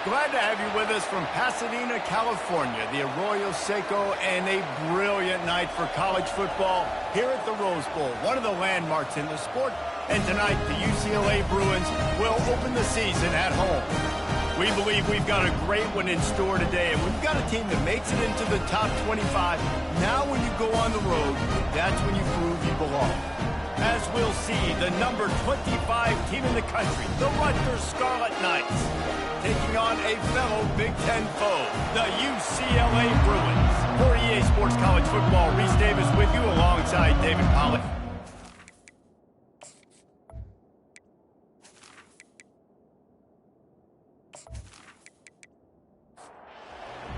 Glad to have you with us from Pasadena, California, the Arroyo Seco, and a brilliant night for college football here at the Rose Bowl, one of the landmarks in the sport. And tonight, the UCLA Bruins will open the season at home. We believe we've got a great one in store today, and we've got a team that makes it into the top 25. Now when you go on the road, that's when you prove you belong. As we'll see, the number 25 team in the country, the Rutgers Scarlet Knights, taking on a fellow Big Ten foe, the UCLA Bruins. For EA Sports College Football, Reese Davis with you alongside David Pollack.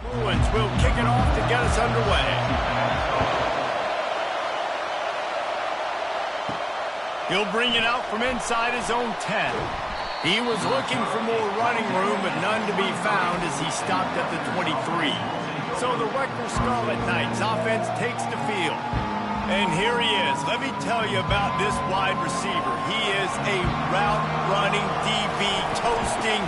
Bruins will kick it off to get us underway. He'll bring it out from inside his own 10. He was looking for more running room, but none to be found as he stopped at the 23. So the Rutgers Scarlet Knights offense takes the field. And here he is. Let me tell you about this wide receiver. He is a route-running DB, toasting,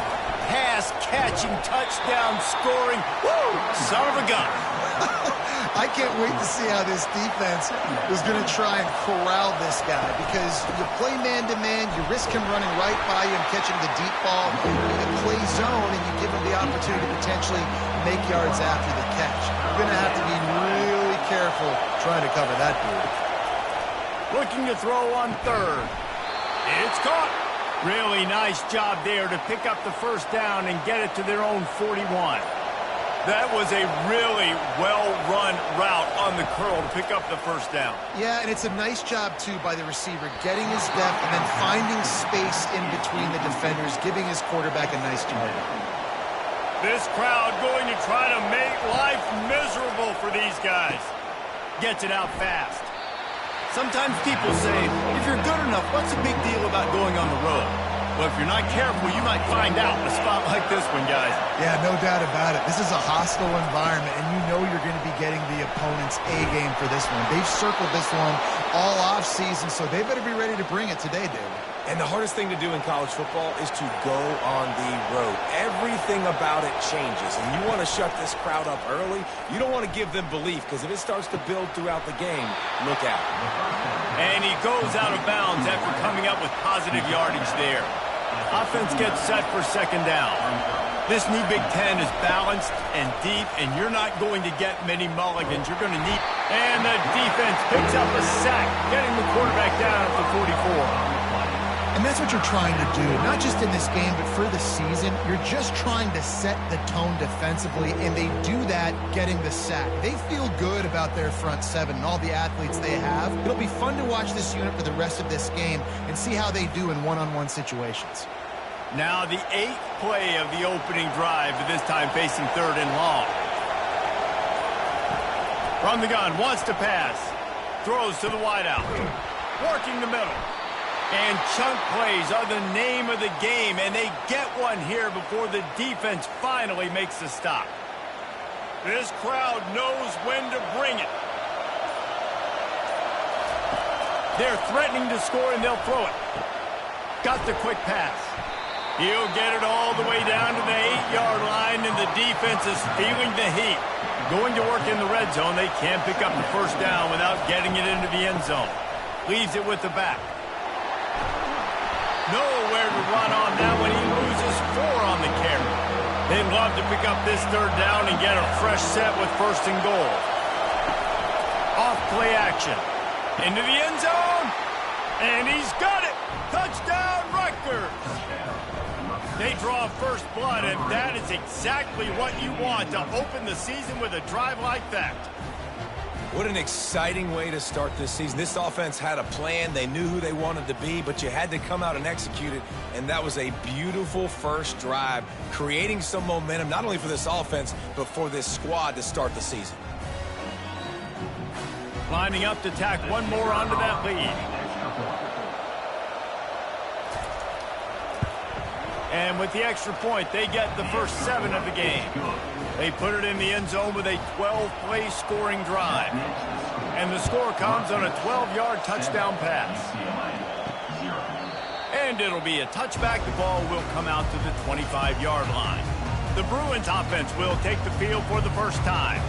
pass-catching, touchdown-scoring, woo, son of a gun. I can't wait to see how this defense is going to try and corral this guy, because you play man-to-man, you risk him running right by you and catching the deep ball. You play zone, and you give him the opportunity to potentially make yards after the catch. You're going to have to be really careful trying to cover that dude. Looking to throw on third. It's caught. Really nice job there to pick up the first down and get it to their own 41. That was a really well-run route on the curl to pick up the first down. Yeah, and it's a nice job, too, by the receiver, getting his depth and then finding space in between the defenders, giving his quarterback a nice target. This crowd going to try to make life miserable for these guys. Gets it out fast. Sometimes people say, if you're good enough, what's the big deal about going on the road? Well, if you're not careful, you might find out in a spot like this one, guys. Yeah, no doubt about it. This is a hostile environment, and you know you're going to be getting the opponent's A-game for this one. They've circled this one all off-season, so they better be ready to bring it today, David. And the hardest thing to do in college football is to go on the road. Everything about it changes, and you want to shut this crowd up early. You don't want to give them belief, because if it starts to build throughout the game, look out. And he goes out of bounds after coming up with positive yardage there. Offense gets set for second down. This new Big Ten is balanced and deep, and you're not going to get many mulligans. You're going to need... And the defense picks up a sack, getting the quarterback down at the 44. And that's what you're trying to do, not just in this game, but for the season. You're just trying to set the tone defensively, and they do that getting the sack. They feel good about their front seven and all the athletes they have. It'll be fun to watch this unit for the rest of this game and see how they do in one-on-one situations. Now the 8th play of the opening drive, but this time facing third and long. From the gun, wants to pass. Throws to the wideout. Working the middle. And chunk plays are the name of the game, and they get one here before the defense finally makes the stop. This crowd knows when to bring it. They're threatening to score, and they'll throw it. Got the quick pass. He'll get it all the way down to the 8-yard line, and the defense is feeling the heat. Going to work in the red zone, they can't pick up the first down without getting it into the end zone. Leaves it with the back. Nowhere to run on that when he loses 4 on the carry. They'd love to pick up this third down and get a fresh set with first and goal. Off play action. Into the end zone. And he's got it. Touchdown, Rutgers. They draw first blood, and that is exactly what you want to open the season with a drive like that. What an exciting way to start this season. This offense had a plan. They knew who they wanted to be, but you had to come out and execute it, and that was a beautiful first drive, creating some momentum, not only for this offense, but for this squad to start the season. Lining up to tack one more onto that lead. And with the extra point, they get the first 7 of the game. They put it in the end zone with a 12-play scoring drive. And the score comes on a 12-yard touchdown pass. And it'll be a touchback. The ball will come out to the 25-yard line. The Bruins offense will take the field for the first time.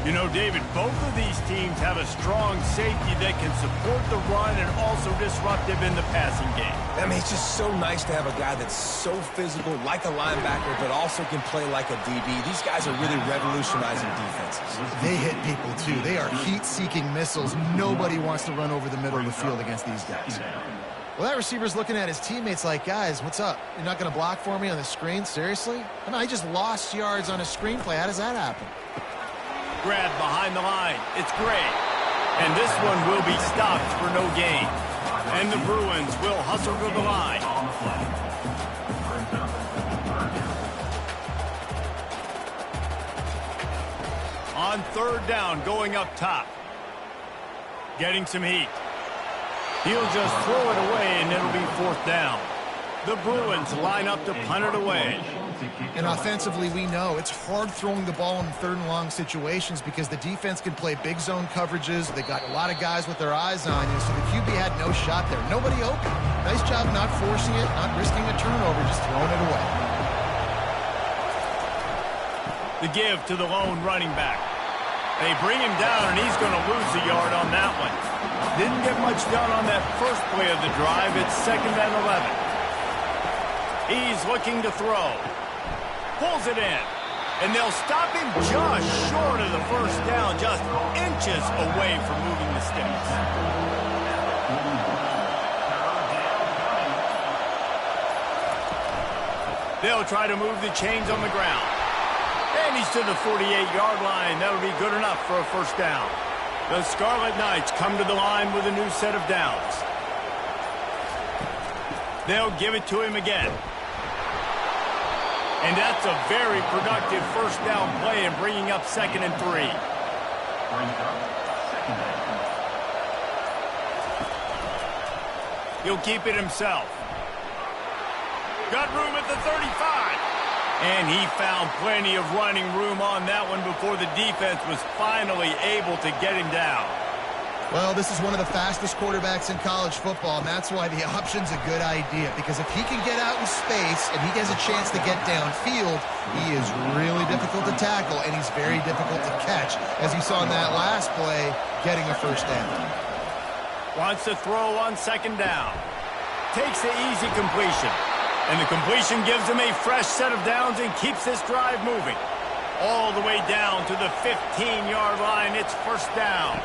You know, David, both of these teams have a strong safety that can support the run and also disruptive in the passing game. I mean, it's just so nice to have a guy that's so physical, like a linebacker, but also can play like a DB. These guys are really revolutionizing defenses. They hit people, too. They are heat-seeking missiles. Nobody wants to run over the middle of the field against these guys. Well, that receiver's looking at his teammates like, guys, what's up? You're not going to block for me on the screen? Seriously? I mean, I just lost yards on a screenplay. How does that happen? Grab behind the line. It's great. And this one will be stopped for no gain. And the Bruins will hustle to the line. On third down, going up top. Getting some heat. He'll just throw it away, and it'll be fourth down. The Bruins line up to punt it away. And offensively, we know it's hard throwing the ball in third and long situations because the defense can play big zone coverages. They got a lot of guys with their eyes on you, so the QB had no shot there. Nobody open. Nice job not forcing it, not risking a turnover, just throwing it away. The give to the lone running back. They bring him down, and he's going to lose a yard on that one. Didn't get much done on that first play of the drive. It's 2nd and 11. He's looking to throw. Pulls it in. And they'll stop him just short of the first down, just inches away from moving the sticks. They'll try to move the chains on the ground. And he's to the 48-yard line. That'll be good enough for a first down. The Scarlet Knights come to the line with a new set of downs. They'll give it to him again. And that's a very productive first down play and bringing up 2nd and 3. He'll keep it himself. Got room at the 35. And he found plenty of running room on that one before the defense was finally able to get him down. Well, this is one of the fastest quarterbacks in college football, and that's why the option's a good idea. Because if he can get out in space and he has a chance to get downfield, he is really difficult to tackle, and he's very difficult to catch. As you saw in that last play, getting a first down. Wants to throw on 2nd down. Takes the easy completion. And the completion gives him a fresh set of downs and keeps this drive moving. All the way down to the 15-yard line. It's first down.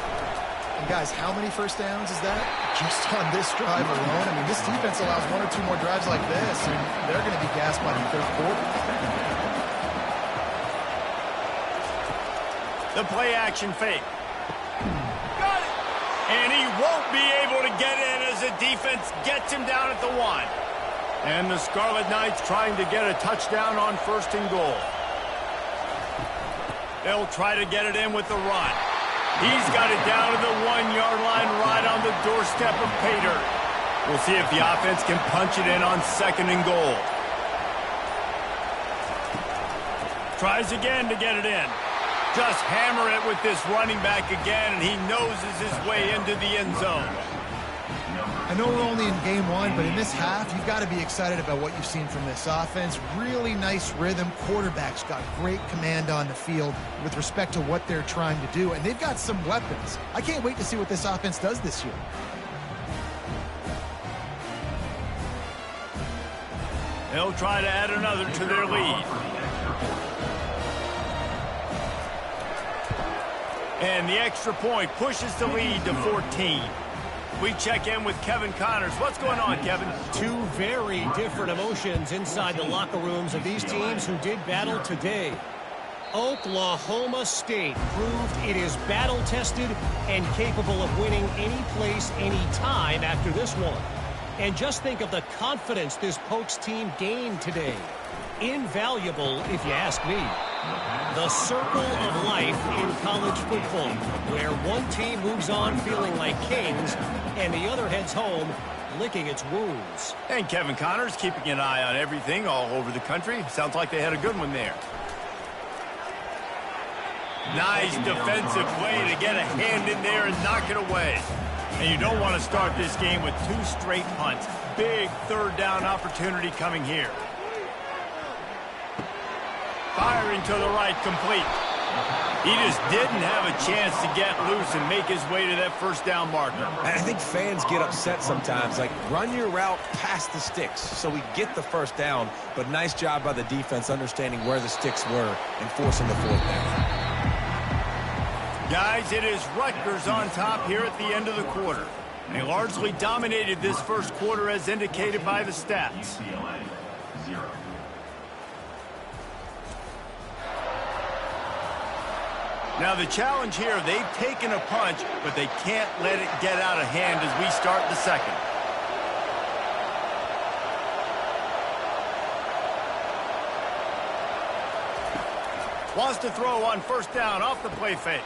And guys, how many first downs is that? Just on this drive alone? I mean, this defense allows 1 or 2 more drives like this, and they're going to be gassed by the third quarter. The play-action fake. Got it! And he won't be able to get in as the defense gets him down at the 1. And the Scarlet Knights trying to get a touchdown on 1st and goal. They'll try to get it in with the run. He's got it down to the 1-yard line right on the doorstep of pay dirt. We'll see if the offense can punch it in on 2nd and goal. Tries again to get it in. Just hammer it with this running back again, and he noses his way into the end zone. I know we're only in game 1, but in this half, you've got to be excited about what you've seen from this offense. Really nice rhythm. Quarterback's got great command on the field with respect to what they're trying to do, and they've got some weapons. I can't wait to see what this offense does this year. They'll try to add another to their lead. And the extra point pushes the lead to 14. We check in with Kevin Connors. What's going on, Kevin? 2 very different emotions inside the locker rooms of these teams who did battle today. Oklahoma State proved it is battle-tested and capable of winning any place, any time after this one. And just think of the confidence this Pokes team gained today. Invaluable, if you ask me. The circle of life in college football, where one team moves on feeling like kings and the other heads home licking its wounds. And Kevin Connors keeping an eye on everything all over the country. Sounds like they had a good one there. Nice defensive play to get a hand in there and knock it away. And you don't want to start this game with 2 straight punts. Big 3rd down opportunity coming here. Firing to the right, complete. He just didn't have a chance to get loose and make his way to that first down marker. I think fans get upset sometimes. Like, run your route past the sticks so we get the first down. But nice job by the defense understanding where the sticks were and forcing the fourth down. Guys, it is Rutgers on top here at the end of the quarter. They largely dominated this first quarter as indicated by the stats. UCLA, 0. Now the challenge here, they've taken a punch, but they can't let it get out of hand as we start the second. Wants to throw on first down off the play fake.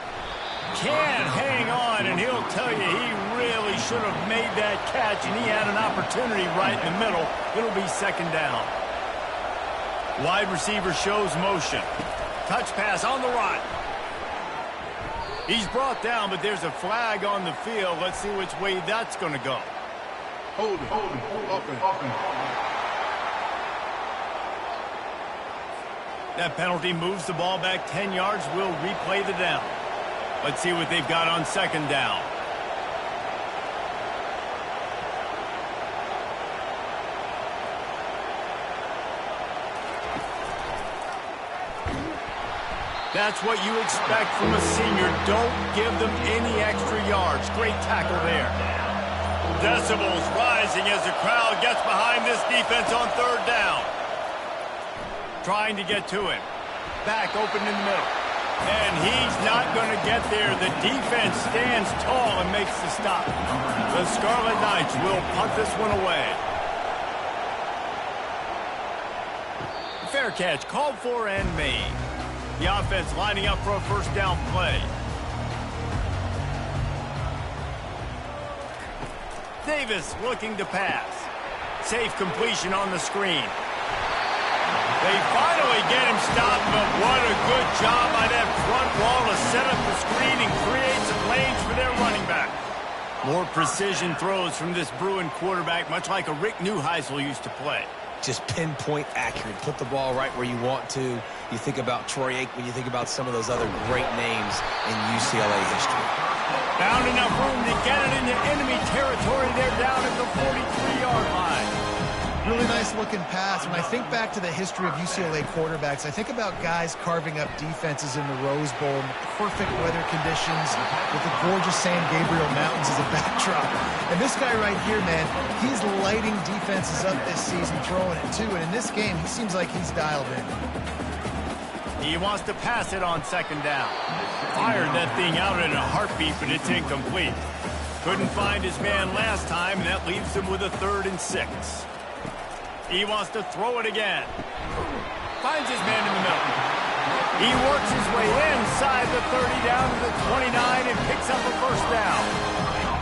Can't hang on, and he'll tell you he really should have made that catch, and he had an opportunity right in the middle. It'll be second down. Wide receiver shows motion. Touch pass on the right. He's brought down, but there's a flag on the field. Let's see which way that's going to go. Hold it. That penalty moves the ball back 10 yards. We'll replay the down. Let's see what they've got on second down. That's what you expect from a senior. Don't give them any extra yards. Great tackle there. Decibels rising as the crowd gets behind this defense on third down. Trying to get to him. Back open in the middle. And he's not going to get there. The defense stands tall and makes the stop. The Scarlet Knights will punt this one away. Fair catch called for and made. The offense lining up for a first down play. Davis looking to pass. Safe completion on the screen. They finally get him stopped, but what a good job by that front wall to set up the screen and create some lanes for their running back. More precision throws from this Bruin quarterback, much like a Rick Neuheisel used to play. Just pinpoint accurate. Put the ball right where you want to. You think about Troy Aikman, you think about some of those other great names in UCLA history. Found enough room to get it into enemy territory. They're down at the 43-yard line. Really nice looking pass. When I think back to the history of UCLA quarterbacks, I think about guys carving up defenses in the Rose Bowl in perfect weather conditions with the gorgeous San Gabriel Mountains as a backdrop. And this guy right here, man, he's lighting defenses up this season, throwing it too. And in this game, he seems like he's dialed in. He wants to pass it on second down. Fired that thing out in a heartbeat, but it's incomplete. Couldn't find his man last time, and that leaves him with a 3rd and 6. He wants to throw it again. Finds his man in the middle. He works his way inside the 30 down to the 29 and picks up a first down.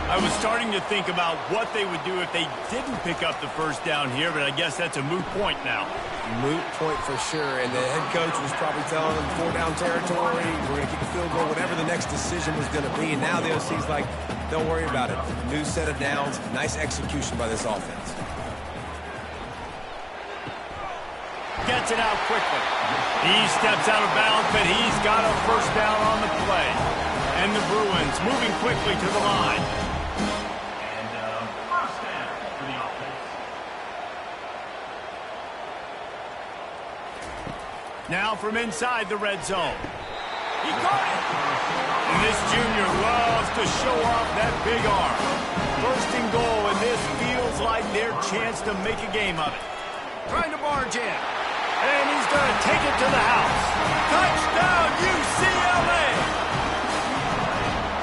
I was starting to think about what they would do if they didn't pick up the first down here, but I guess that's a moot point now. Moot point for sure, and the head coach was probably telling them 4-down territory, we're going to kick a field goal, whatever the next decision was going to be. And now the OC's like, don't worry about it. New set of downs, nice execution by this offense. Gets it out quickly. He steps out of bounds, but he's got a first down on the play. And the Bruins moving quickly to the line. And first down for the offense. Now from inside the red zone. He caught it. And this junior loves to show off that big arm. First and goal, and this feels like their chance to make a game of it. Trying to barge in. And he's going to take it to the house. Touchdown, UCLA!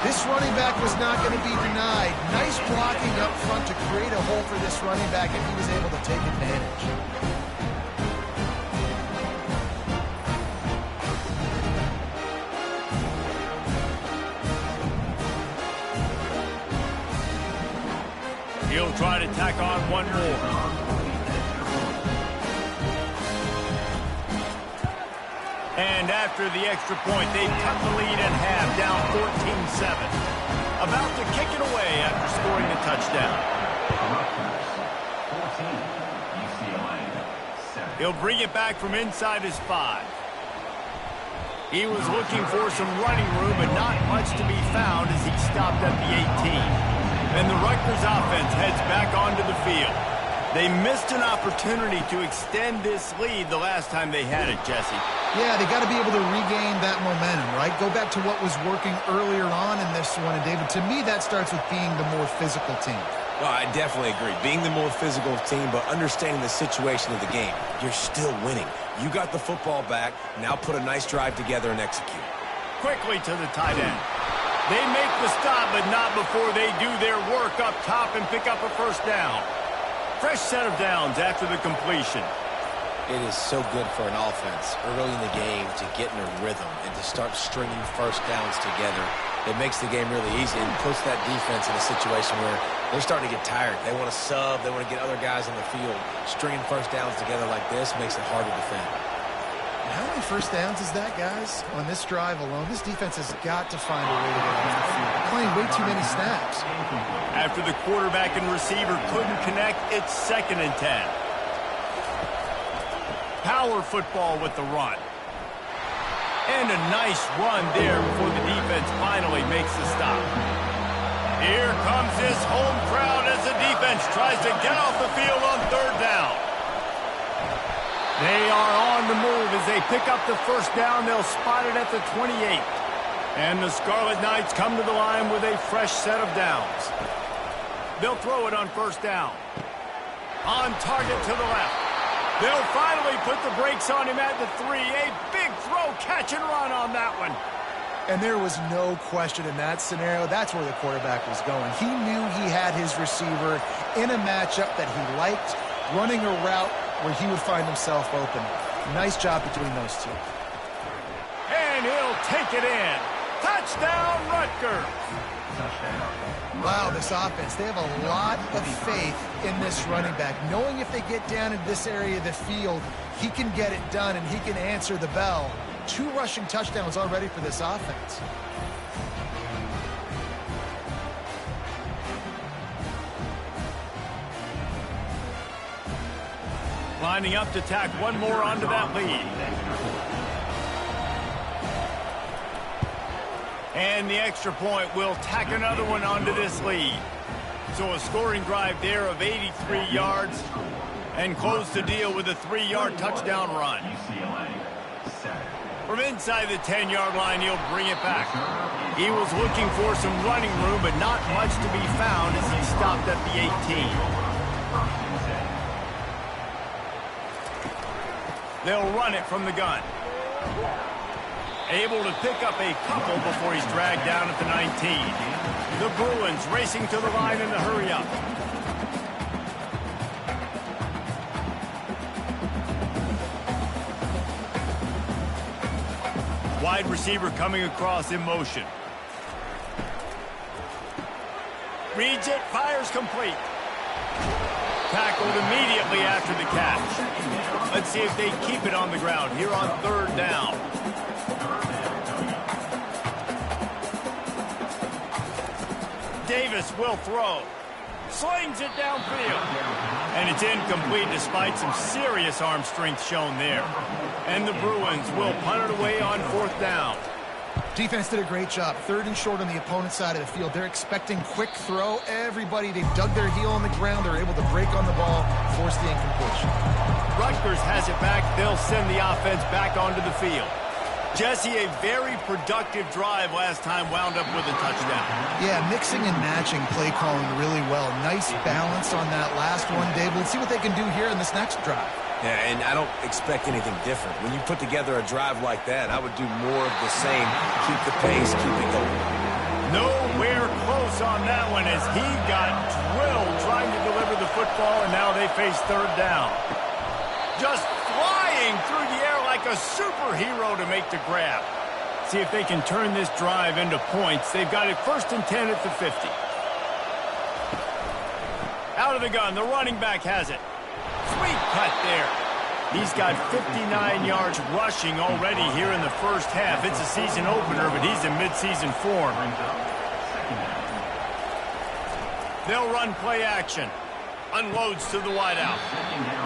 This running back was not going to be denied. Nice blocking up front to create a hole for this running back, and he was able to take advantage. He'll try to tack on one more. And after the extra point, they cut the lead in half, down 14-7. About to kick it away after scoring the touchdown. 14, UCLA, 7. He'll bring it back from inside his 5. He was looking for some running room, but not much to be found as he stopped at the 18. And the Rutgers offense heads back onto the field. They missed an opportunity to extend this lead the last time they had it, Jesse. Yeah, they got to be able to regain that momentum, right? Go back to what was working earlier on in this one. And, David, to me, that starts with being the more physical team. Well, I definitely agree. Being the more physical team, but understanding the situation of the game. You're still winning. You got the football back. Now put a nice drive together and execute. Quickly to the tight end. They make the stop, but not before they do their work up top and pick up a first down. Fresh set of downs after the completion. It is so good for an offense early in the game to get in a rhythm and to start stringing first downs together. It makes the game really easy and puts that defense in a situation where they're starting to get tired. They want to sub. They want to get other guys on the field. Stringing first downs together like this makes it hard to defend. How many first downs is that, guys? On this drive alone, this defense has got to find a way to get off the field. They're playing way too many snaps. After the quarterback and receiver couldn't connect, it's 2nd and 10. Power football with the run. And a nice run there before the defense finally makes the stop. Here comes this home crowd as the defense tries to get off the field on 3rd down. They are on the move as they pick up the first down. They'll spot it at the 28. And the Scarlet Knights come to the line with a fresh set of downs. They'll throw it on 1st down. On target to the left. They'll finally put the brakes on him at the 3. A big throw, catch and run on that one. And there was no question in that scenario. That's where the quarterback was going. He knew he had his receiver in a matchup that he liked, running a route where he would find himself open. Nice job between those two. And he'll take it in. Touchdown, Rutgers. Wow, this offense, they have a lot of faith in this running back, knowing if they get down in this area of the field, he can get it done and he can answer the bell. 2 rushing touchdowns already for this offense. Lining up to tack one more onto that lead. And the extra point will tack another one onto this lead. So a scoring drive there of 83 yards and close the deal with a 3-yard touchdown run. UCLA, From inside the 10-yard line, he'll bring it back. He was looking for some running room, but not much to be found as he stopped at the 18. They'll run it from the gun. Able to pick up a couple before he's dragged down at the 19. The Bruins racing to the line in the hurry-up. Wide receiver coming across in motion. Reads it, fires complete. Tackled immediately after the catch. Let's see if they keep it on the ground here on 3rd down. Davis will throw. Slings it downfield. And it's incomplete despite some serious arm strength shown there. And the Bruins will punt it away on 4th down. Defense did a great job. 3rd and short on the opponent's side of the field. They're expecting quick throw. Everybody, they dug their heel on the ground. They're able to break on the ball, force the incompletion. Rutgers has it back. They'll send the offense back onto the field. Jesse, a very productive drive last time wound up with a touchdown. Yeah, mixing and matching play calling really well. Nice balance on that last one, Dave. Let's see what they can do here in this next drive. Yeah, and I don't expect anything different. When you put together a drive like that, I would do more of the same. Keep the pace, keep it going. Nowhere close on that one as he got drilled trying to deliver the football, and now they face 3rd down. Just flying through the air like a superhero to make the grab. See if they can turn this drive into points. They've got it 1st and 10 at the 50. Out of the gun, the running back has it. Sweet cut there. He's got 59 yards rushing already here in the first half. It's a season opener, but he's in midseason form. They'll run play action. Unloads to the wideout.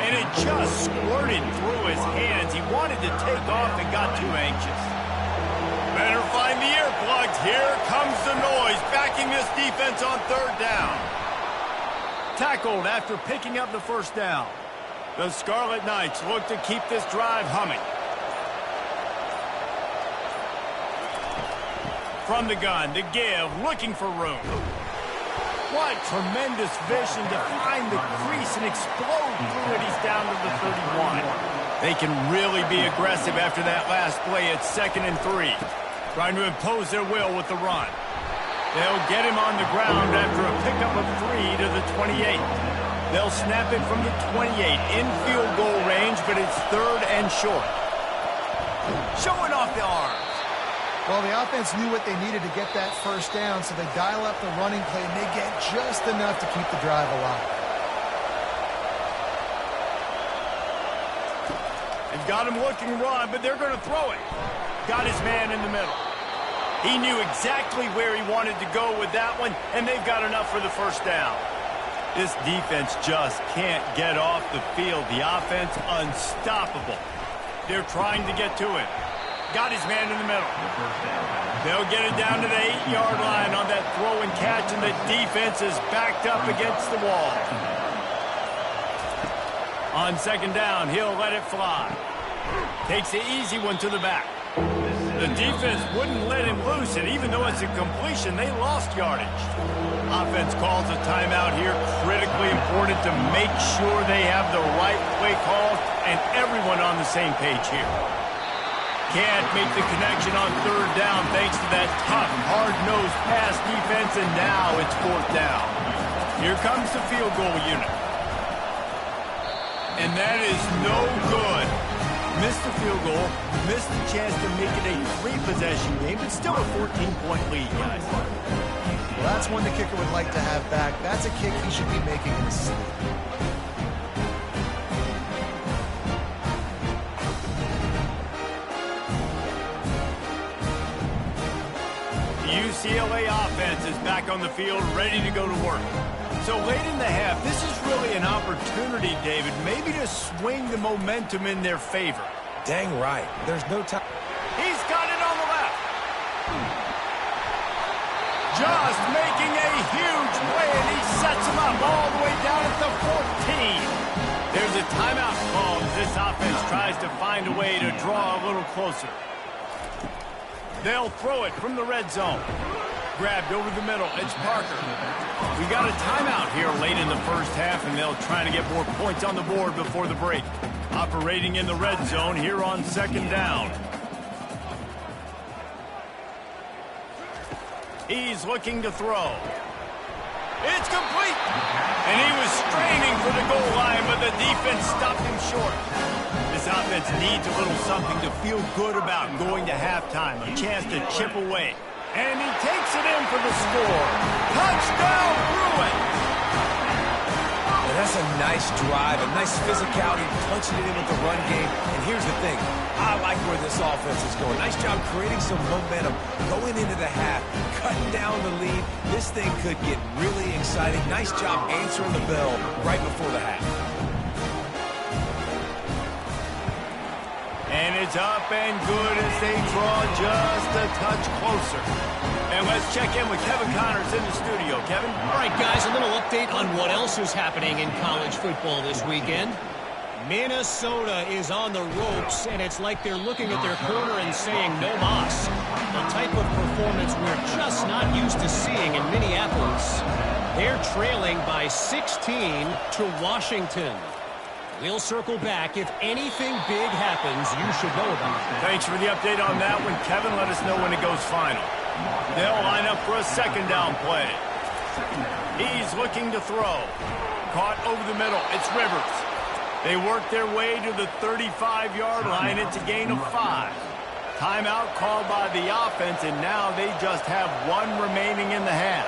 And it just squirted through his hands. He wanted to take off and got too anxious. this defense on third down. Tackled after picking up the first down. The Scarlet Knights look to keep this drive humming. From the gun to give, looking for room. What tremendous vision to find the crease and explode through it. He's down to the 31. They can really be aggressive after that last play at 2nd and 3. Trying to impose their will with the run. They'll get him on the ground after a pickup of 3 to the 28. They'll snap it from the 28 in field goal range, but it's 3rd and short. Showing off the arms. Well, the offense knew what they needed to get that first down, so they dial up the running play, and they get just enough to keep the drive alive. They've got him looking run, but they're going to throw it. Got his man in the middle. He knew exactly where he wanted to go with that one, and they've got enough for the first down. This defense just can't get off the field. The offense unstoppable. They're trying to get to it. Got his man in the middle. They'll get it down to the 8-yard line on that throw and catch, and the defense is backed up against the wall. On 2nd down, he'll let it fly. Takes the easy one to the back. The defense wouldn't let him loose, and even though it's a completion, they lost yardage. Offense calls a timeout here. Critically important to make sure they have the right play calls and everyone on the same page here. Can't make the connection on 3rd down thanks to that tough, hard-nosed pass defense, and now it's 4th down. Here comes the field goal unit. And that is no good. Missed the field goal, missed the chance to make it a 3-possession game, but still a 14-point lead, guys. Well, that's one the kicker would like to have back. That's a kick he should be making in his sleep. The UCLA offense is back on the field, ready to go to work. So late in the half, this is really an opportunity, David, maybe to swing the momentum in their favor. Dang right. There's no time. He's got it on the left. Just making a huge play, and he sets him up all the way down at the 14. There's a timeout call as this offense tries to find a way to draw a little closer. They'll throw it from the red zone. Grabbed over the middle. It's Parker. We got a timeout here late in the first half, and they'll try to get more points on the board before the break. Operating in the red zone here on 2nd down. He's looking to throw. It's complete. And he was straining for the goal line, but the defense stopped him short. This offense needs a little something to feel good about going to halftime. A chance to chip away. And he takes it in for the score. Touchdown, Bruin! And that's a nice drive, a nice physicality, punching it in with the run game. And here's the thing. I like where this offense is going. Nice job creating some momentum, going into the half, cutting down the lead. This thing could get really exciting. Nice job answering the bell right before the half. And it's up and good as they draw just a touch closer. And let's check in with Kevin Connors in the studio. Kevin? All right, guys, a little update on what else is happening in college football this weekend. Minnesota is on the ropes, and it's like they're looking at their corner and saying, no mas. A type of performance we're just not used to seeing in Minneapolis. They're trailing by 16 to Washington. We'll circle back. If anything big happens, you should know about it. Thanks for the update on that one, Kevin. Let us know when it goes final. They'll line up for a 2nd down play. He's looking to throw. Caught over the middle. It's Rivers. They work their way to the 35-yard line. It's a gain of 5. Timeout called by the offense, and now they just have 1 remaining in the half.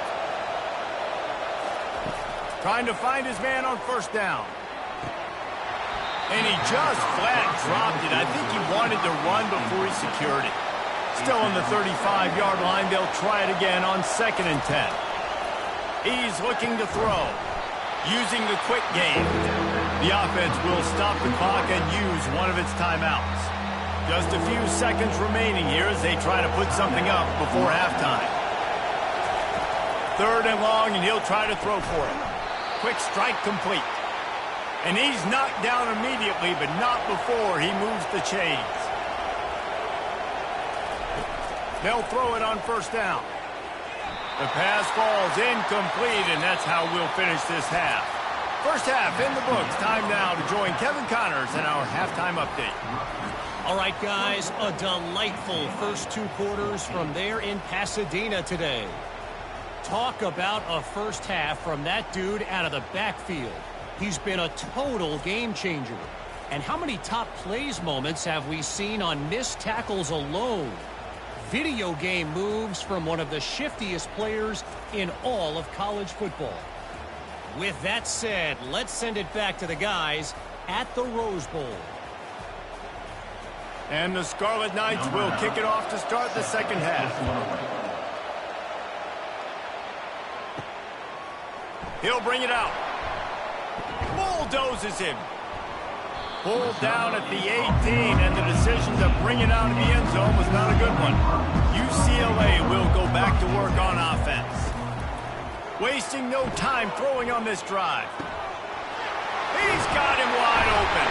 Trying to find his man on 1st down. And he just flat dropped it. I think he wanted to run before he secured it. Still on the 35-yard line. They'll try it again on 2nd and 10. He's looking to throw. Using the quick game. The offense will stop the clock and use one of its timeouts. Just a few seconds remaining here as they try to put something up before halftime. 3rd and long, and he'll try to throw for it. Quick strike complete. And he's knocked down immediately, but not before he moves the chains. They'll throw it on 1st down. The pass falls incomplete, and that's how we'll finish this half. First half in the books. Time now to join Kevin Connors in our halftime update. All right, guys, a delightful first 2 quarters from there in Pasadena today. Talk about a first half from that dude out of the backfield. He's been a total game changer. And how many top plays moments have we seen on missed tackles alone? Video game moves from one of the shiftiest players in all of college football. With that said, let's send it back to the guys at the Rose Bowl. And the Scarlet Knights will kick it off to start the second half. He'll bring it out. Bulldozes him. Pulled down at the 18, and the decision to bring it out of the end zone was not a good one. UCLA will go back to work on offense. Wasting no time throwing on this drive. He's got him wide open.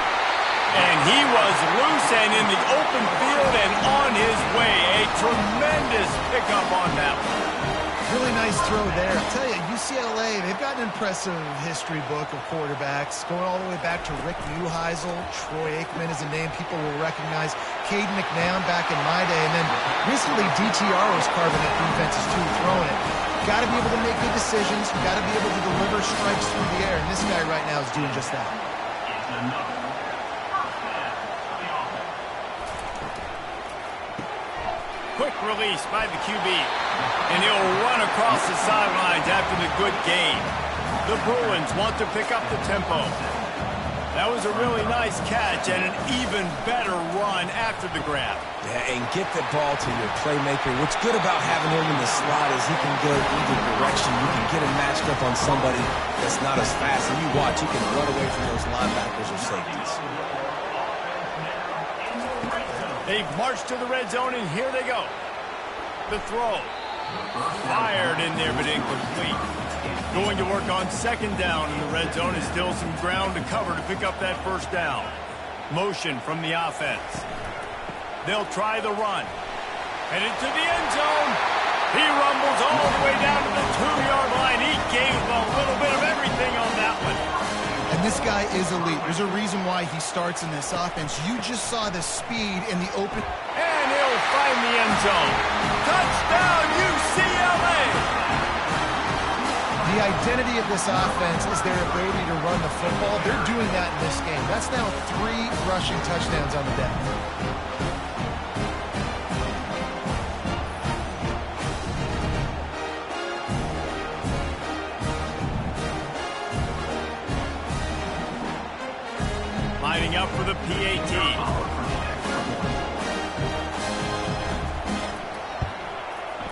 And he was loose and in the open field and on his way. A tremendous pickup on that one. Really nice throw there. I tell you, UCLA, they've got an impressive history book of quarterbacks, going all the way back to Rick Neuheisel. Troy Aikman is a name people will recognize. Caden McNown back in my day. And then recently, DTR was carving at defenses too, throwing it. Got to be able to make good decisions. Got to be able to deliver strikes through the air. And this guy right now is doing just that. Quick release by the QB. And he'll run across the sidelines after the good gain. The Bruins want to pick up the tempo. That was a really nice catch and an even better run after the grab. Yeah, and get the ball to your playmaker. What's good about having him in the slot is he can go either direction. You can get him matched up on somebody that's not as fast. And you watch, he can run away from those linebackers or safeties. They've marched to the red zone, and here they go. The throw. Fired in there, but incomplete. Going to work on 2nd down in the red zone is still some ground to cover to pick up that 1st down. Motion from the offense. They'll try the run. Headed to the end zone. He rumbles all the way down to the 2-yard line. He gave a little bit of everything on that one. And this guy is elite. There's a reason why he starts in this offense. You just saw the speed in the open. And he'll find the end zone. Touchdown, UCLA! The identity of this offense is their ability to run the football. They're doing that in this game. That's now 3 rushing touchdowns on the day. Lining up for the PAT.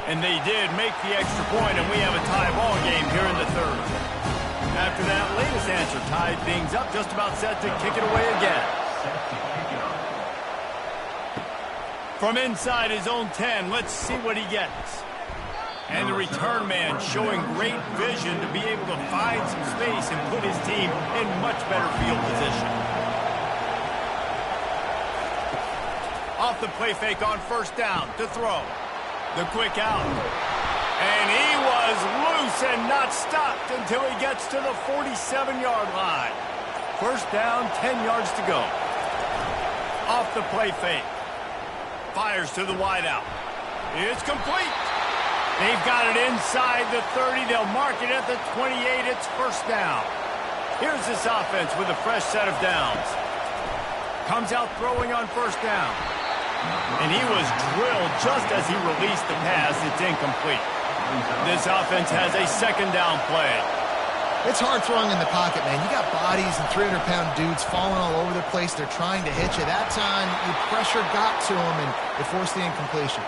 And they did make the extra point, and we have a tie ball game here in the 3rd. After that latest answer tied things up, just about set to kick it away again. From inside his own 10, let's see what he gets. And the return man showing great vision to be able to find some space and put his team in much better field position. Off the play fake on 1st down to throw. The quick out. And he was loose and not stopped until he gets to the 47-yard line. 1st down, 10 yards to go. Off the play fake. Fires to the wideout. It's complete. They've got it inside the 30. They'll mark it at the 28. It's 1st down. Here's this offense with a fresh set of downs. Comes out throwing on 1st down. And he was drilled just as he released the pass. It's incomplete. This offense has a 2nd down play. It's hard throwing in the pocket, man. You got bodies and 300-pound dudes falling all over the place. They're trying to hit you. That time, the pressure got to him, and it forced the incompletion.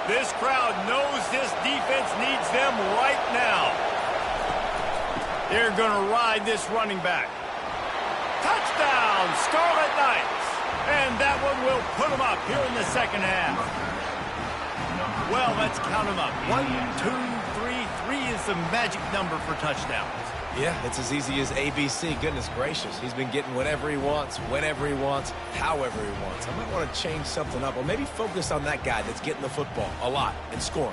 This crowd knows this defense needs them right now. They're going to ride this running back. Touchdown, Scarlet Knights. And that one will put them up here in the 2nd half. Well, let's count them up. 1, 2, 3. 3 is the magic number for touchdowns. Yeah, it's as easy as ABC. Goodness gracious. He's been getting whatever he wants, whenever he wants, however he wants. I might want to change something up, or maybe focus on that guy that's getting the football a lot and scoring.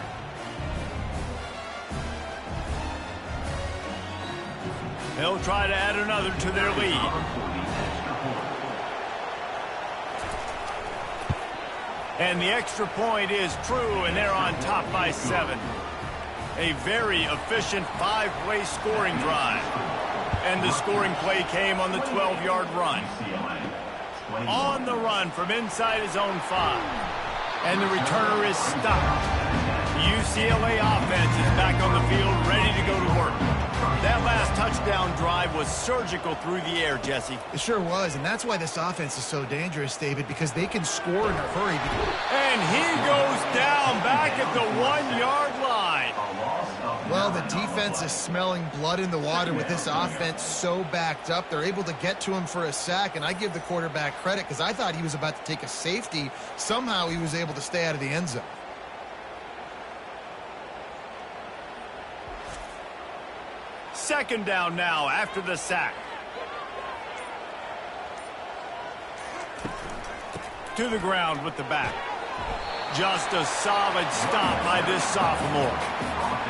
They'll try to add another to their lead. And the extra point is true, and they're on top by 7. A very efficient 5-way scoring drive. And the scoring play came on the 12-yard run. On the run from inside his own 5. And the returner is stopped. The UCLA offense is back on the field, ready to go to work. That last touchdown drive was surgical through the air, Jesse. It sure was, and that's why this offense is so dangerous, David, because they can score in a hurry. And he goes down back at the 1-yard line. Well, the defense is smelling blood in the water with this offense so backed up. They're able to get to him for a sack, and I give the quarterback credit because I thought he was about to take a safety. Somehow he was able to stay out of the end zone. Second down now after the sack. To the ground with the back. Just a solid stop by this sophomore.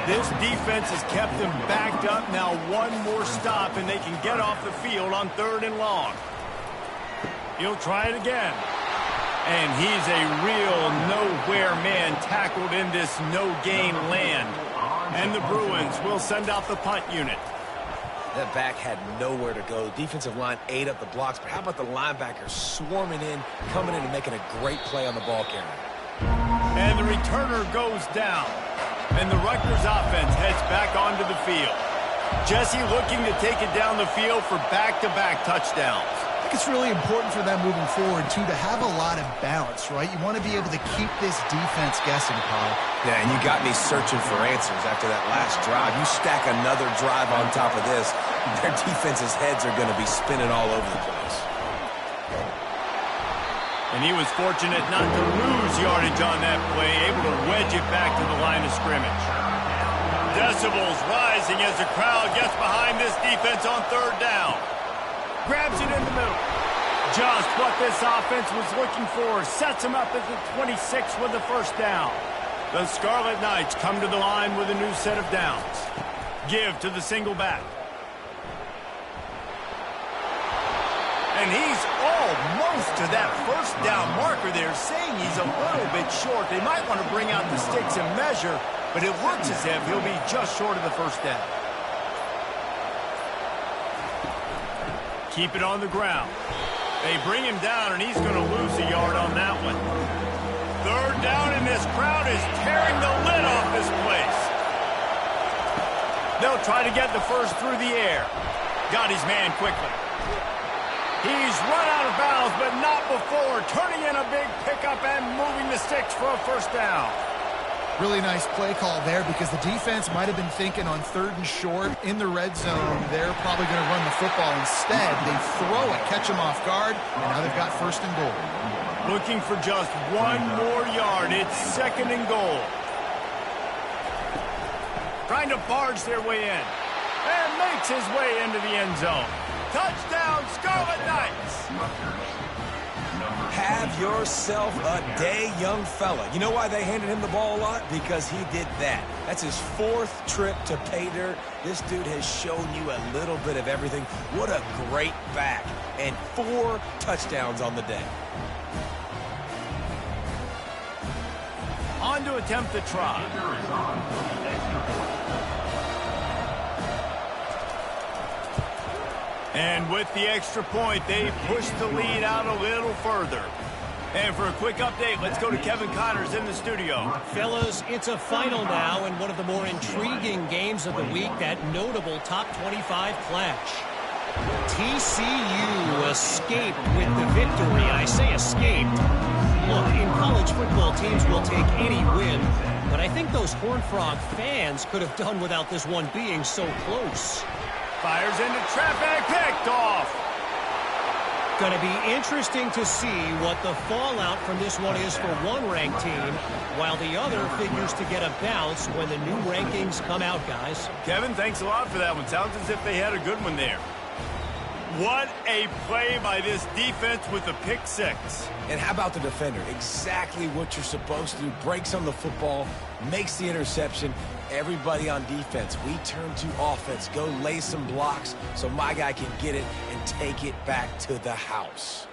This defense has kept them backed up. Now one more stop and they can get off the field on 3rd and long. He'll try it again. And he's a real nowhere man tackled in this no-gain land. And the Bruins will send out the punt unit. That back had nowhere to go. The defensive line ate up the blocks, but how about the linebackers swarming in, coming in and making a great play on the ball carrier? And the returner goes down. And the Rutgers offense heads back onto the field. Jesse looking to take it down the field for back-to-back touchdowns. I think it's really important for them moving forward, too, to have a lot of balance, right? You want to be able to keep this defense guessing, Paul. Yeah, and you got me searching for answers after that last drive. You stack another drive on top of this, their defense's heads are going to be spinning all over the place. And he was fortunate not to lose yardage on that play, able to wedge it back to the line of scrimmage. Decibels rising as the crowd gets behind this defense on 3rd down. Grabs it in the middle. Just what this offense was looking for. Sets him up at the 26 with the 1st down. The Scarlet Knights come to the line with a new set of downs. Give to the single back. And he's almost to that 1st down marker there, saying he's a little bit short. They might want to bring out the sticks and measure, but it looks as if he'll be just short of the 1st down. Keep it on the ground. They bring him down, and he's going to lose a yard on that one. 3rd down, and this crowd is tearing the lid off this place. They'll try to get the 1st through the air. Got his man quickly. He's run out of bounds, but not before. Turning in a big pickup and moving the sticks for a 1st down. Really nice play call there because the defense might have been thinking on 3rd and short in the red zone. They're probably going to run the football. Instead, they throw it, catch them off guard, and now they've got 1st and goal. Looking for just 1 more yard. It's 2nd and goal. Trying to barge their way in. And makes his way into the end zone. Touchdown, Scarlet Knights! Have yourself a day, young fella. You know why they handed him the ball a lot? Because he did that. That's his 4th trip to pay dirt. This dude has shown you a little bit of everything. What a great back. And 4 touchdowns on the day. On to attempt the try. And with the extra point, they push the lead out a little further. And for a quick update, let's go to Kevin Connors in the studio. Fellas, it's a final now in one of the more intriguing games of the week, that notable top 25 clash. TCU escaped with the victory. I say escaped. Look, in college football, teams will take any win, but I think those Horned Frog fans could have done without this one being so close. Fires into traffic, picked off. Going to be interesting to see what the fallout from this one is for one ranked team, while the other figures to get a bounce when the new rankings come out, guys. Kevin, thanks a lot for that one. Sounds as if they had a good one there. What a play by this defense with a pick six. And how about the defender? Exactly what you're supposed to do. Breaks on the football, makes the interception. Everybody on defense, we turn to offense. Go lay some blocks so my guy can get it and take it back to the house.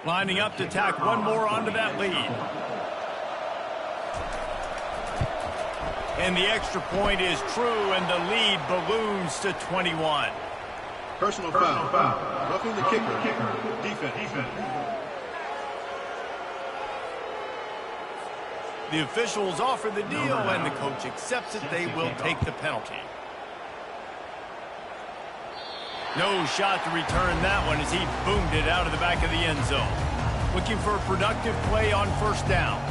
Lining up to tack one more onto that lead. And the extra point is true, and the lead balloons to 21. Personal foul. Roughing the kicker. Defense. The officials offer the deal, and the coach accepts it. They will take the penalty. No shot to return that one as he boomed it out of the back of the end zone. Looking for a productive play on first down.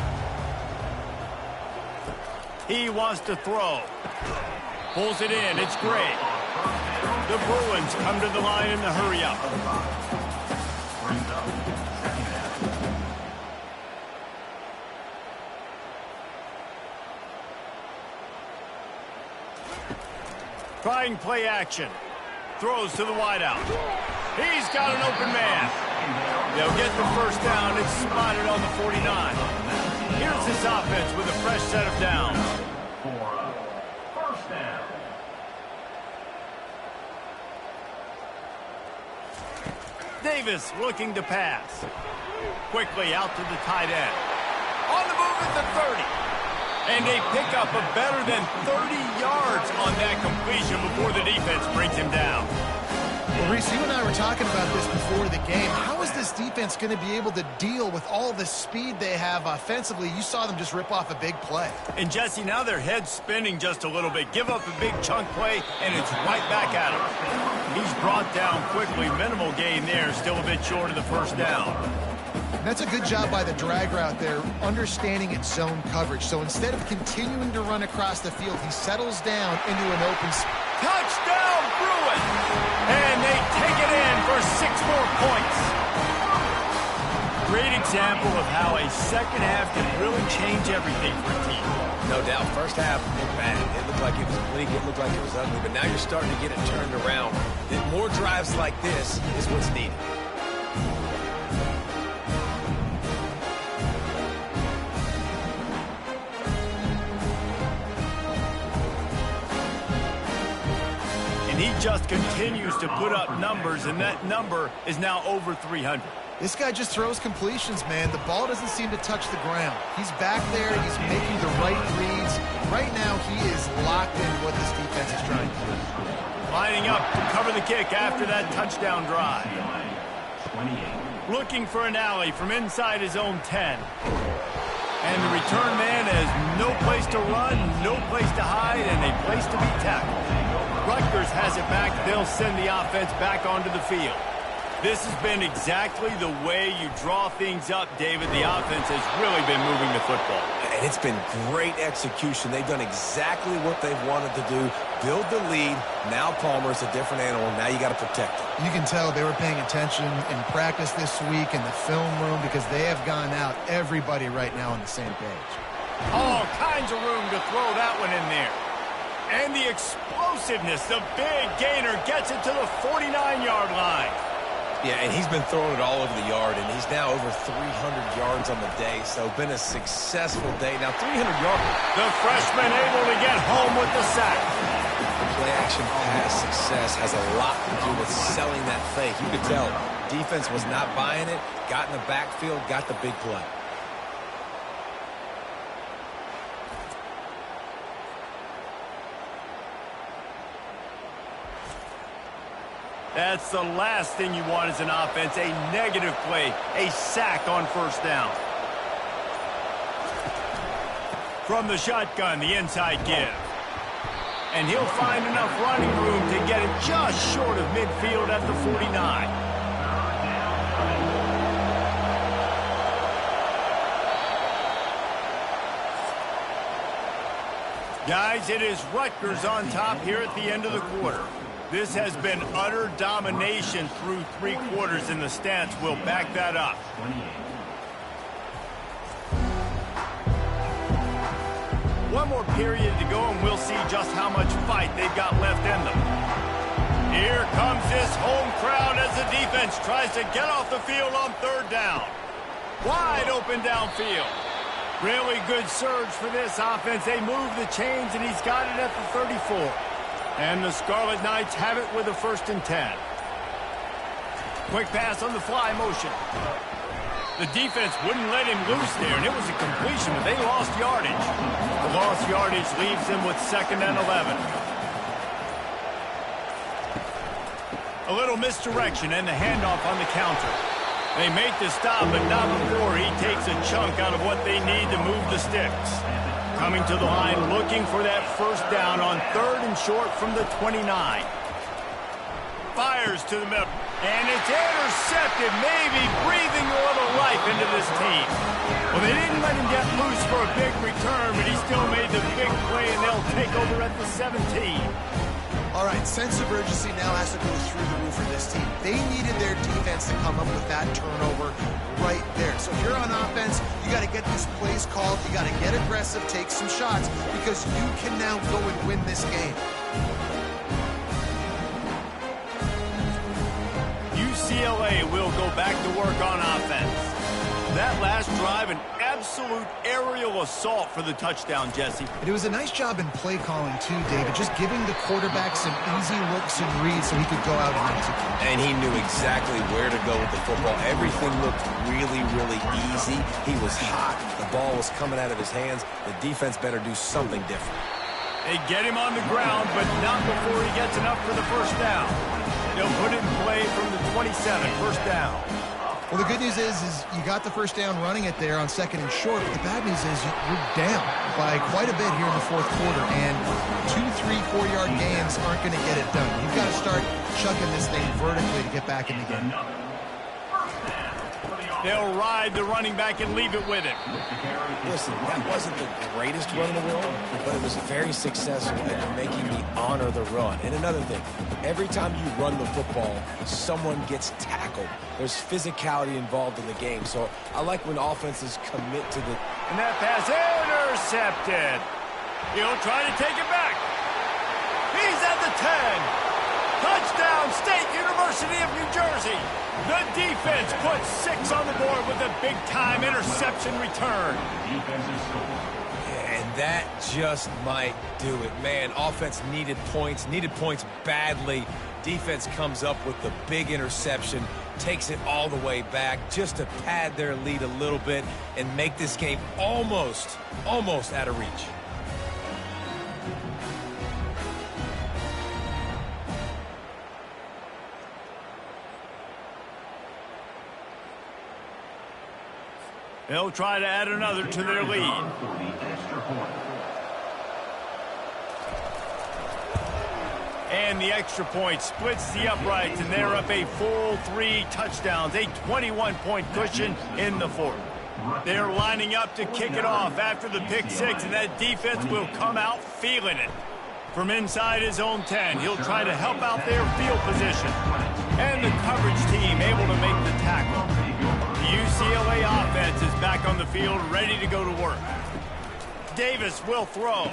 He wants to throw. Pulls it in. It's great. The Bruins come to the line in the hurry-up. Trying play action. Throws to the wideout. He's got an open man. They'll get the first down. It's spotted on the 49. Here's his offense with a fresh set of downs. First down. Davis looking to pass. Quickly out to the tight end. On the move at the 30. And a pickup of better than 30 yards on that completion before the defense brings him down. Well, Reese, you and I were talking about this before the game. How is this defense going to be able to deal with all the speed they have offensively? You saw them just rip off a big play. And, Jesse, now their head's spinning just a little bit. Give up a big chunk play, and it's right back at him. He's brought down quickly. Minimal gain there. Still a bit short of the first down. And that's a good job by the drag route there, understanding its zone coverage. So instead of continuing to run across the field, he settles down into an open touchdown, Bruins! And they take it in for 6 more points. Great example of how a second half can really change everything for a team. No doubt. First half looked bad. It looked like it was bleak. It looked like it was ugly. But now you're starting to get it turned around. More drives like this is what's needed. He just continues to put up numbers, and that number is now over 300. This guy just throws completions, man. The ball doesn't seem to touch the ground. He's back there. He's making the right reads. Right now, he is locked in what this defense is trying to do. Lining up to cover the kick after that touchdown drive. Looking for an alley from inside his own 10. And the return man has no place to run, no place to hide, and a place to be tackled. Rutgers has it back. They'll send the offense back onto the field. This has been exactly the way you draw things up, David. The offense has really been moving the football. And it's been great execution. They've done exactly what they've wanted to do. Build the lead. Now Palmer's a different animal. Now you got to protect him. You can tell they were paying attention in practice this week in the film room because they have gone out, everybody right now on the same page. All kinds of room to throw that one in there. And the explosiveness, the big gainer gets it to the 49-yard line. Yeah, and he's been throwing it all over the yard, and he's now over 300 yards on the day, so been a successful day. Now, 300 yards. The freshman able to get home with the sack. Play-action pass success has a lot to do with selling that fake. You could tell defense was not buying it, got in the backfield, got the big play. That's the last thing you want as an offense, a negative play, a sack on first down. From the shotgun, the inside give. And he'll find enough running room to get it just short of midfield at the 49. Guys, it is Rutgers on top here at the end of the quarter. This has been utter domination through 3 quarters, and the stats will back that up. 28. One more period to go, and we'll see just how much fight they've got left in them. Here comes this home crowd as the defense tries to get off the field on 3rd down. Wide open downfield. Really good surge for this offense. They move the chains, and he's got it at the 34. And the Scarlet Knights have it with a 1st and 10. Quick pass on the fly motion. The defense wouldn't let him loose there, and it was a completion, but they lost yardage. The lost yardage leaves them with 2nd and 11. A little misdirection and the handoff on the counter. They make the stop, but not before he takes a chunk out of what they need to move the sticks. Coming to the line, looking for that 1st down on 3rd and short from the 29. Fires to the middle, and it's intercepted, maybe breathing a little life into this team. Well, they didn't let him get loose for a big return, but he still made the big play, and they'll take over at the 17. All right, sense of urgency now has to go through the roof for this team. They needed their defense to come up with that turnover right there. So if you're on offense, you got to get these plays called. You got to get aggressive, take some shots, because you can now go and win this game. UCLA will go back to work on offense. That last drive, an absolute aerial assault for the touchdown, Jesse. And it was a nice job in play calling too, David, just giving the quarterback some easy looks and reads so he could go out and execute. And he knew exactly where to go with the football. Everything looked really, really easy. He was hot. The ball was coming out of his hands. The defense better do something different. They get him on the ground, but not before he gets enough for the 1st down. They'll put it in play from the 27, 1st down. Well, the good news is you got the 1st down running it there on 2nd and short, but the bad news is you're down by quite a bit here in the 4th quarter, and 2, 3, 4-yard gains aren't going to get it done. You've got to start chucking this thing vertically to get back in the game. They'll ride the running back and leave it with him. Listen, that wasn't the greatest run in the world, but it was very successful at making me honor the run. And another thing, every time you run the football, someone gets tackled. There's physicality involved in the game. So I like when offenses commit to the... And that pass intercepted. He'll try to take it back. He's at the 10. Touchdown, State University of New Jersey. The defense puts 6 on the board with a big-time interception return. And that just might do it. Man, offense needed points badly. Defense comes up with the big interception, takes it all the way back just to pad their lead a little bit and make this game almost out of reach. They'll try to add another to their lead. And the extra point splits the uprights, and they're up a full 3 touchdowns, a 21-point cushion in the 4th. They're lining up to kick it off after the pick 6, and that defense will come out feeling it. From inside his own 10, he'll try to help out their field position. And the coverage team able to make the tackle. The UCLA offense is back on the field, ready to go to work. Davis will throw.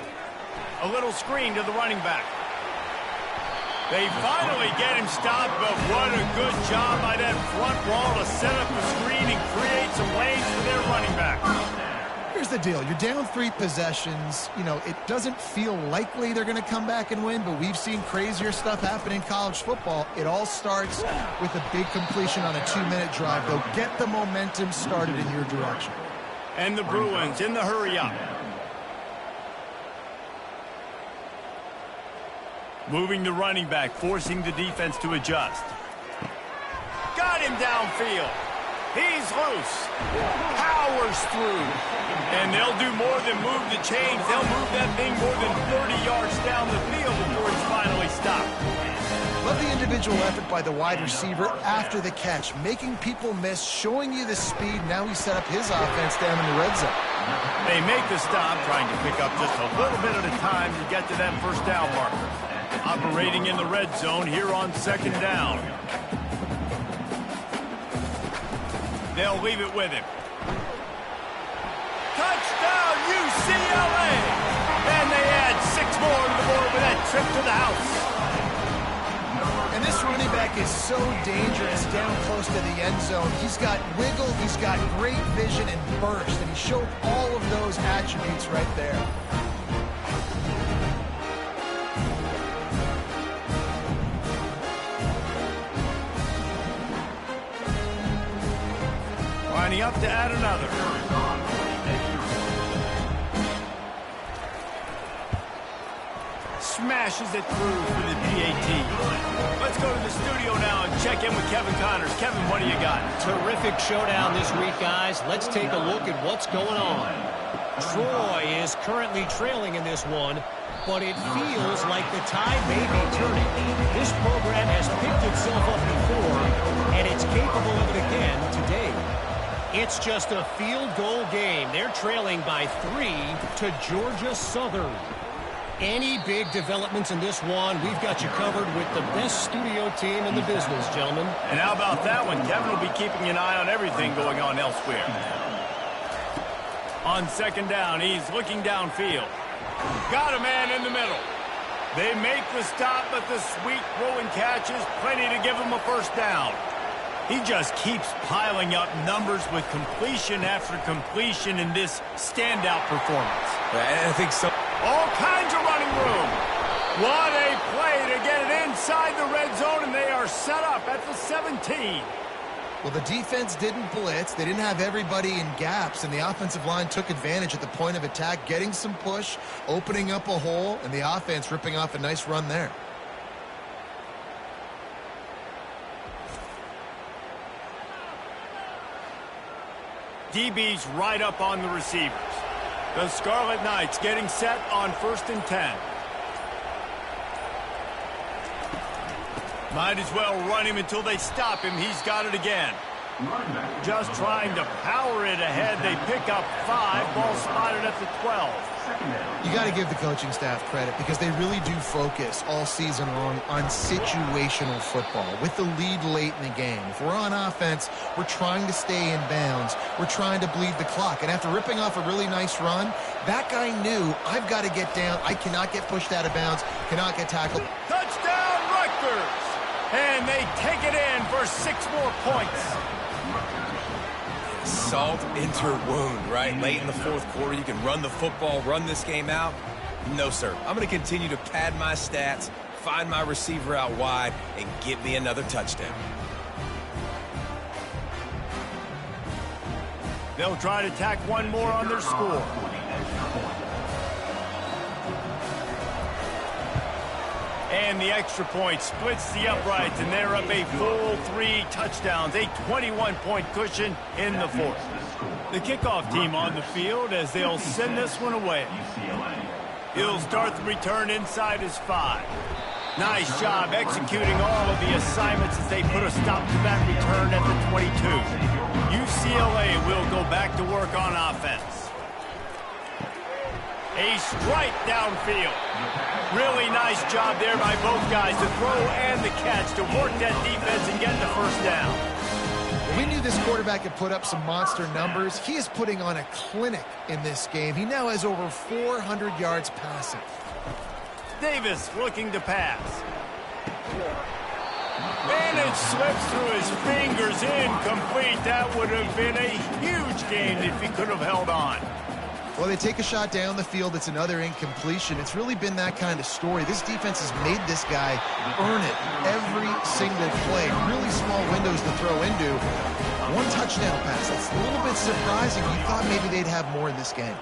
A little screen to the running back. They finally get him stopped, but what a good job by that front wall to set up the screen and create some lanes for their running back. Here's the deal. You're down 3 possessions. You know, it doesn't feel likely they're going to come back and win, but we've seen crazier stuff happen in college football. It all starts with a big completion on a 2-minute drive. They'll get the momentum started in your direction. And the Bruins in the hurry-up. Moving the running back, forcing the defense to adjust. Got him downfield. He's loose. Powers through. And they'll do more than move the chains. They'll move that thing more than 30 yards down the field before he's finally stopped. Love the individual effort by the wide receiver after the catch, making people miss, showing you the speed. Now he set up his offense down in the red zone. They make the stop, trying to pick up just a little bit at a time to get to that 1st down marker. Operating in the red zone here on second down. They'll leave it with him. Touchdown, UCLA! And they add 6 more to the board with that trip to the house. And this running back is so dangerous down close to the end zone. He's got wiggle, he's got great vision and burst, and he showed all of those attributes right there. Lining up to add another. Smashes it through for the PAT. Let's go to the studio now and check in with Kevin Connors. Kevin, what do you got? Terrific showdown this week, guys. Let's take a look at what's going on. Troy is currently trailing in this one, but it feels like the tide may be turning. This program has picked itself up before, and it's capable of it again today. It's just a field goal game. They're trailing by 3 to Georgia Southern. Any big developments in this one, we've got you covered with the best studio team in the business, gentlemen. And how about that one? Kevin will be keeping an eye on everything going on elsewhere. On second down, he's looking downfield. Got a man in the middle. They make the stop, but the sweet throw and catch is plenty to give him a first down. He just keeps piling up numbers with completion after completion in this standout performance. I think so. All kinds of running room. What a play to get it inside the red zone, and they are set up at the 17. Well, the defense didn't blitz. They didn't have everybody in gaps, and the offensive line took advantage at the point of attack, getting some push, opening up a hole, and the offense ripping off a nice run there. DB's right up on the receivers. The Scarlet Knights getting set on 1st and 10. Might as well run him until they stop him. He's got it again. Just trying to power it ahead. They pick up 5. Ball spotted at the 12. You got to give the coaching staff credit because they really do focus all season long on situational football with the lead late in the game. If we're on offense, we're trying to stay in bounds. We're trying to bleed the clock. And after ripping off a really nice run, that guy knew, I've got to get down. I cannot get pushed out of bounds, cannot get tackled. Touchdown, Rutgers! And they take it in for 6 more points. Salt into wound, right? Late in the 4th quarter, you can run the football, run this game out. No, sir. I'm going to continue to pad my stats, find my receiver out wide, and get me another touchdown. They'll try to tack one more on their score. And the extra point splits the uprights, and they're up a full 3 touchdowns, a 21-point cushion in the 4th. The kickoff team on the field as they'll send this one away. He'll start the return inside his 5. Nice job executing all of the assignments as they put a stop to that return at the 22. UCLA will go back to work on offense. A strike downfield. Really nice job there by both guys, the throw and the catch, to work that defense and get the first down. We knew this quarterback could put up some monster numbers. He is putting on a clinic in this game. He now has over 400 yards passing. Davis looking to pass. And it slips through his fingers, incomplete. That would have been a huge gain if he could have held on. Well, they take a shot down the field. It's another incompletion. It's really been that kind of story. This defense has made this guy earn it every single play. Really small windows to throw into. 1 touchdown pass. That's a little bit surprising. You thought maybe they'd have more in this game.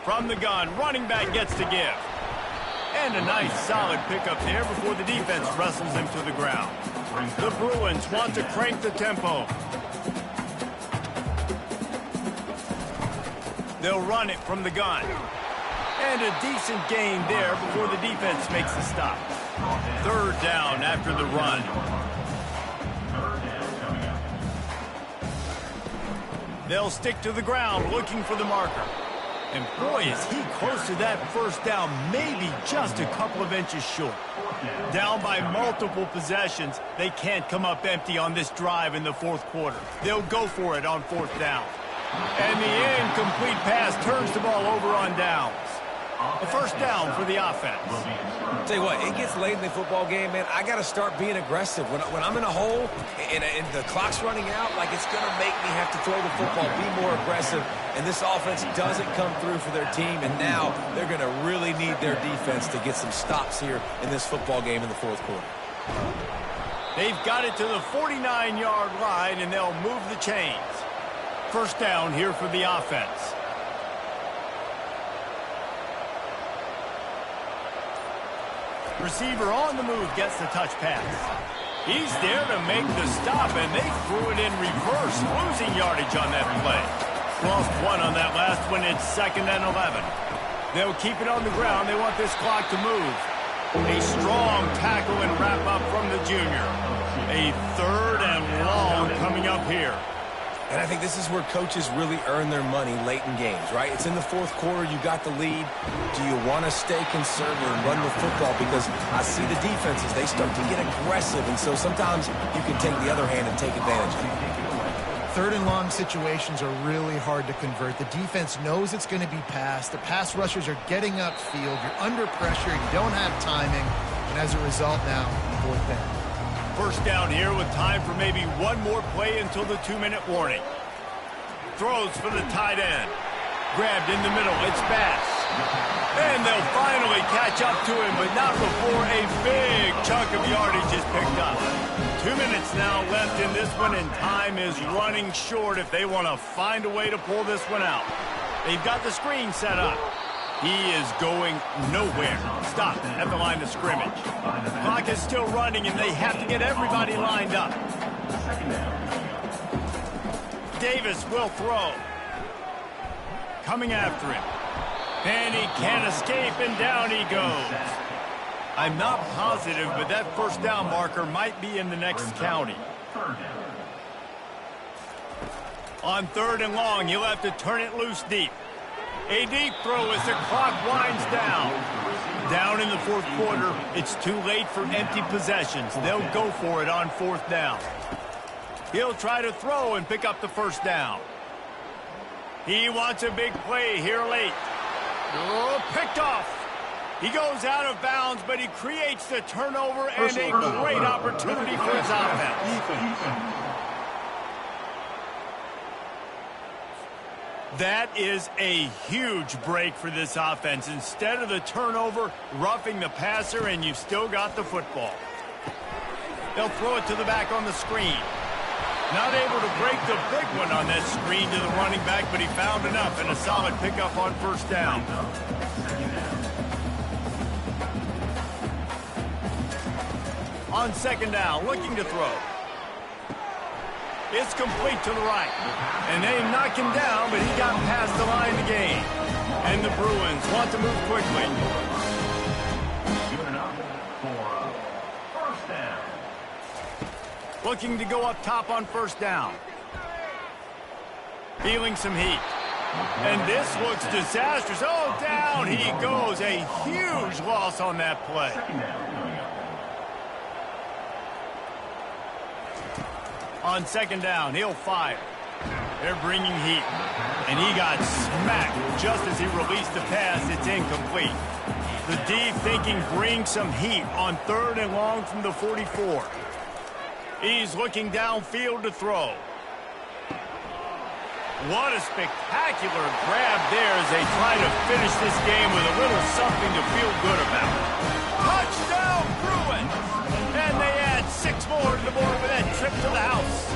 From the gun, running back gets to give. And a nice solid pickup there before the defense wrestles him to the ground. The Bruins want to crank the tempo. They'll run it from the gun. And a decent gain there before the defense makes the stop. 3rd down after the run. They'll stick to the ground looking for the marker. And boy, is he close to that first down, maybe just a couple of inches short. Down by multiple possessions, they can't come up empty on this drive in the fourth quarter. They'll go for it on fourth down. And the incomplete pass turns the ball over on downs. A first down for the offense. Tell you what, it gets late in the football game, man. I got to start being aggressive. When I'm in a hole and the clock's running out, like it's going to make me have to throw the football, be more aggressive. And this offense doesn't come through for their team, and now they're going to really need their defense to get some stops here in this football game in the fourth quarter. They've got it to the 49-yard line, and they'll move the chains. First down here for the offense. Receiver on the move gets the touch pass. He's there to make the stop, and they threw it in reverse, losing yardage on that play. Lost one on that last one. It's 2nd and 11. They'll keep it on the ground. They want this clock to move. A strong tackle and wrap up from the junior. A 3rd and long coming up here. And I think this is where coaches really earn their money late in games, right? It's in the fourth quarter. You got the lead. Do you want to stay conservative and run the football? Because I see the defenses, they start to get aggressive. And so sometimes you can take the other hand and take advantage of it. 3rd and long situations are really hard to convert. The defense knows it's going to be passed. The pass rushers are getting upfield. You're under pressure. You don't have timing. And as a result now, 4th down. First down here with time for maybe one more play until the 2-minute warning. Throws for the tight end. Grabbed in the middle. It's Bass. And they'll finally catch up to him, but not before a big chunk of yardage is picked up. 2 minutes now left in this one, and time is running short if they want to find a way to pull this one out. They've got the screen set up. He is going nowhere. Stopped at the line of scrimmage. Clock is still running, and they have to get everybody lined up. Davis will throw. Coming after him. And he can't escape, and down he goes. I'm not positive, but that first down marker might be in the next county. On 3rd and long, he'll have to turn it loose deep. A deep throw as the clock winds down. Down in the fourth quarter, it's too late for empty possessions. They'll go for it on 4th down. He'll try to throw and pick up the first down. He wants a big play here late. Oh, picked off. He goes out of bounds, but he creates the turnover and a great opportunity for his offense. That is a huge break for this offense. Instead of the turnover, roughing the passer, and you've still got the football. They'll throw it to the back on the screen. Not able to break the big one on that screen to the running back, but he found enough and a solid pickup on first down. On 2nd down, looking to throw. It's complete to the right. And they knock him down, but he got past the line to gain. And the Bruins want to move quickly. First down. Looking to go up top on first down. Feeling some heat. And this looks disastrous. Oh, down he goes. A huge loss on that play. On 2nd down, he'll fire. They're bringing heat. And he got smacked just as he released the pass. It's incomplete. The D thinking bring some heat on 3rd and long from the 44. He's looking downfield to throw. What a spectacular grab there as they try to finish this game with a little something to feel good about. Touchdown, Bruins! And they add 6 more to the board with that trip to the house.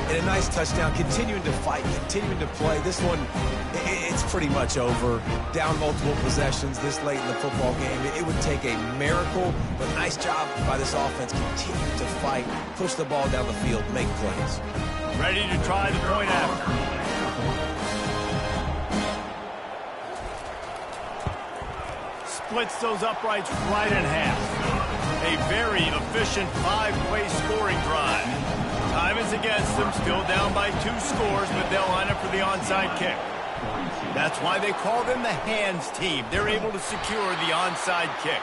And a nice touchdown, continuing to fight, continuing to play. This one, it's pretty much over. Down multiple possessions this late in the football game. It would take a miracle, but nice job by this offense. Continue to fight, push the ball down the field, make plays. Ready to try the point after. Splits those uprights right in half. A very efficient 5-play scoring drive. Time is against them, still down by 2 scores, but they'll line up for the onside kick. That's why they call them the hands team. They're able to secure the onside kick.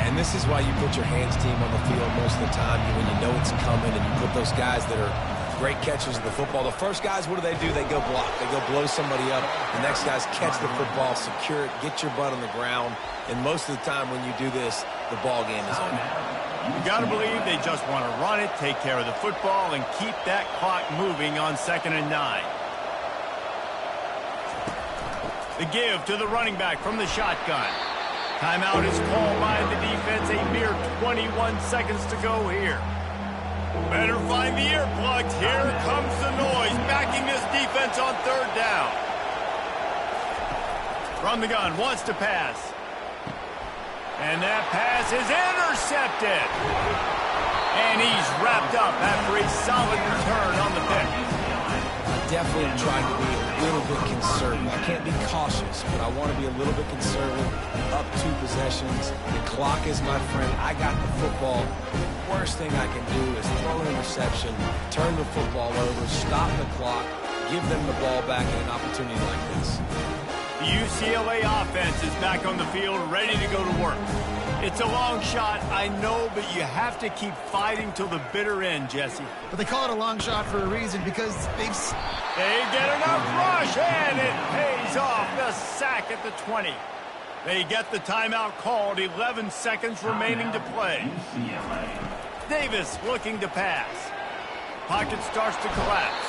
And this is why you put your hands team on the field most of the time when you know it's coming, and you put those guys that are great catchers of the football. The first guys, what do? They go block. They go blow somebody up. The next guys catch the football, secure it, get your butt on the ground. And most of the time when you do this, the ball game is over. You got to believe they just want to run it, take care of the football, and keep that clock moving on 2nd and 9. The give to the running back from the shotgun. Timeout is called by the defense. A mere 21 seconds to go here. Better find the earplugs. Here comes the noise, backing this defense on 3rd down. From the gun, wants to pass. And that pass is intercepted. And he's wrapped up after a solid return on the pick. I definitely tried to be a little bit conservative. I can't be cautious, but I want to be a little bit conservative. Up 2 possessions. The clock is my friend. I got the football. The worst thing I can do is throw an interception, turn the football over, stop the clock, give them the ball back in an opportunity like this. The UCLA offense is back on the field, ready to go to work. It's a long shot, I know, but you have to keep fighting till the bitter end, Jesse. But they call it a long shot for a reason, because they get enough rush, and it pays off. The sack at the 20. They get the timeout called. 11 seconds remaining to play. Davis looking to pass. Pocket starts to collapse.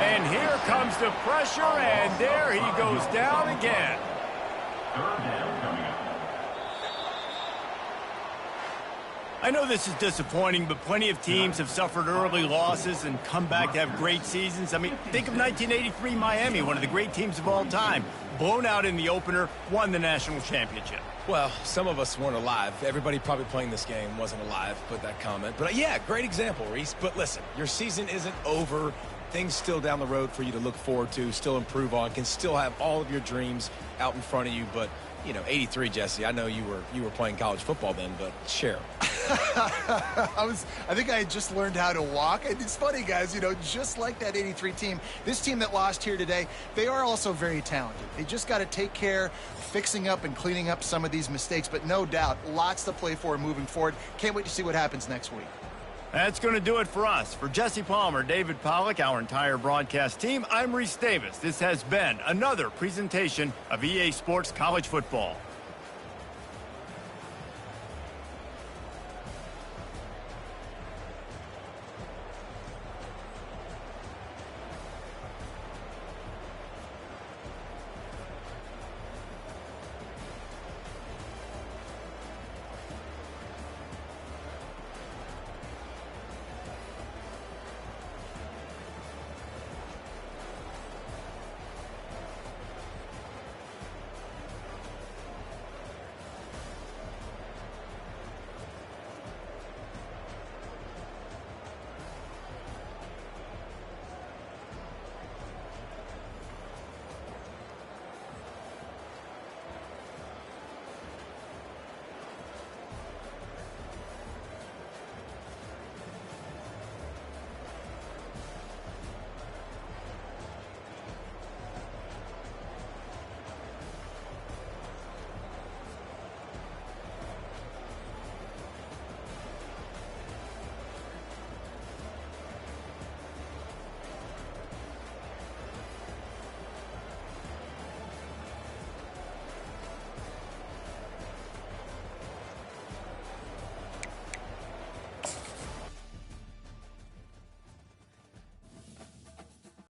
And here comes the pressure, and there he goes down again. 3rd down coming up. I know this is disappointing, but plenty of teams have suffered early losses and come back to have great seasons. I mean, think of 1983 Miami, one of the great teams of all time. Blown out in the opener, won the national championship. Well, some of us weren't alive. Everybody probably playing this game wasn't alive, put that comment. But yeah, great example, Reese. But listen, your season isn't over. Things still down the road for you to look forward to, still improve on, can still have all of your dreams out in front of you. But, you know, 83, Jesse, I know you were playing college football then, but share. I think I had just learned how to walk. And it's funny, guys, you know, just like that 83 team, this team that lost here today, they are also very talented. They just got to take care of fixing up and cleaning up some of these mistakes. But no doubt, lots to play for moving forward. Can't wait to see what happens next week. That's going to do it for us. For Jesse Palmer, David Pollack, our entire broadcast team, I'm Reese Davis. This has been another presentation of EA Sports College Football.